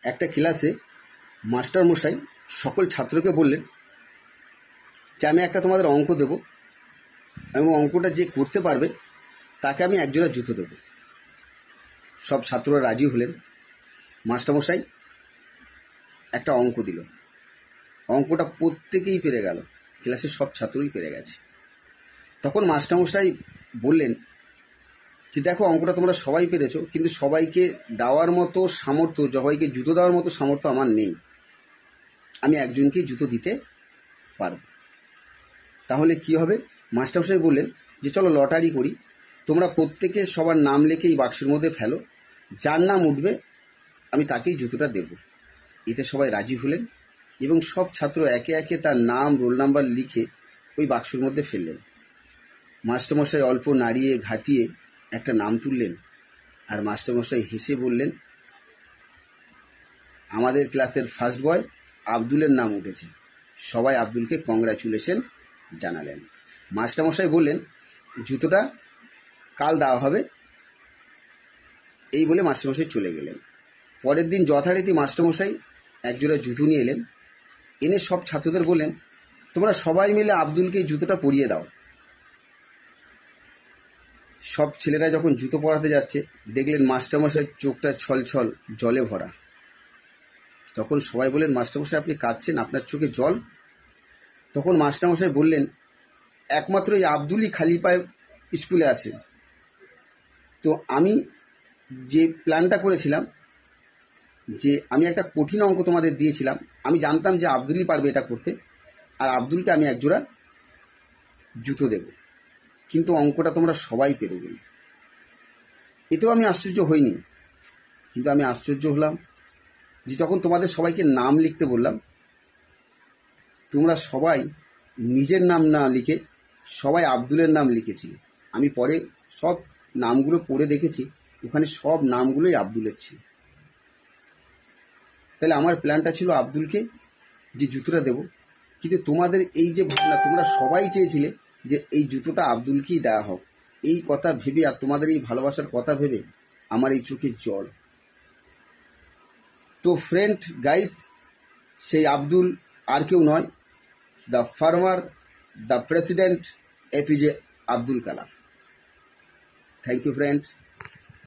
একটা ক্লাসে মাস্টার মশাই সকল ছাত্রকে বললেন যে আমি একটা তোমাদের অঙ্ক দেব এবং অঙ্কটা যে করতে পারবে তাকে আমি একজোড়া জুতো দেব। সব ছাত্ররা রাজি হলেন। মাস্টারমশাই একটা অঙ্ক দিল, অঙ্কটা প্রত্যেকেই পেরে গেল, ক্লাসের সব ছাত্রই পেরে গেছে। তখন মাস্টারমশাই বললেন যে দেখো অঙ্কটা তোমরা সবাই পেরেছো, কিন্তু সবাইকে দেওয়ার মতো সামর্থ্য, সবাইকে জুতো দেওয়ার মতো সামর্থ্য আমার নেই, আমি একজনকেই জুতো দিতে পারব। তাহলে কি হবে? মাস্টারমশাই বললেন যে চলো লটারি করি, তোমরা প্রত্যেকে সবার নাম লিখে এই বাক্সের মধ্যে ফেলো, যার নাম উঠবে আমি তাকেই জুতোটা দেব। এতে সবাই রাজি হলেন এবং সব ছাত্র একে একে তার নাম রোল নাম্বার লিখে ওই বাক্সের মধ্যে ফেললেন। মাস্টারমশাই অল্প নাড়িয়ে ঘাটিয়ে একটা নাম তুললেন আর মাস্টারমশাই হেসে বললেন আমাদের ক্লাসের ফার্স্ট বয় আব্দুলের নাম উঠেছে। সবাই আব্দুলকে কংগ্রাচুলেশন জানালেন। মাস্টারমশাই বললেন জুতোটা কাল দেওয়া হবে, এই বলে মাস্টারমশাই চলে গেলেন। পরের দিন যথারীতি মাস্টারমশাই একজোড়া জুতো নিয়ে এলেন, এনে সব ছাত্রদের বললেন তোমরা সবাই মিলে আব্দুলকে জুতোটা পরিয়ে দাও। সব ছেলেরা যখন জুতো পরাতে যাচ্ছে দেখলেন মাস্টারমশাইয়ের চোখটা ছলছল জলে ভরা। তখন সবাই বললেন মাস্টারমশাই আপনি কাঁদছেন, আপনার চোখে জল? তখন মাস্টারমশাই বললেন একমাত্র এই আব্দুলই খালি পায়ে স্কুলে আসে, তো আমি যে প্ল্যানটা করেছিলাম যে আমি একটা কঠিন অঙ্ক তোমাদের দিয়েছিলাম, আমি জানতাম যে আব্দুলই পারবে এটা করতে, আর আব্দুলকে আমি একজোড়া জুতো দেব, কিন্তু অঙ্কটা তোমরা সবাই পেরে গেলে। এতেও আমি আশ্চর্য হইনি, কিন্তু আমি আশ্চর্য হলাম যে যখন তোমাদের সবাইকে নাম লিখতে বললাম তোমরা সবাই নিজের নাম না লিখে সবাই আব্দুলের নাম লিখেছিলে। আমি পরে সব নামগুলো পড়ে দেখেছি, ওখানে সব নামগুলোই আব্দুলের ছিল। তাহলে আমার প্ল্যানটা ছিল আব্দুলকে যে জুতোটা দেব, কিন্তু তোমাদের এই যে ভাবনা, তোমরা সবাই চেয়েছিলে যে এই জুতোটা আব্দুলকেই দেওয়া হোক, এই কথা ভেবে আর তোমাদের এই ভালোবাসার কথা ভেবে আমার এই চোখে জল। তো ফ্রেন্ড গাইস, সেই আব্দুল আর কেউ নয়, the farmer, the president APJ Abdul Kalam. Thank you friend.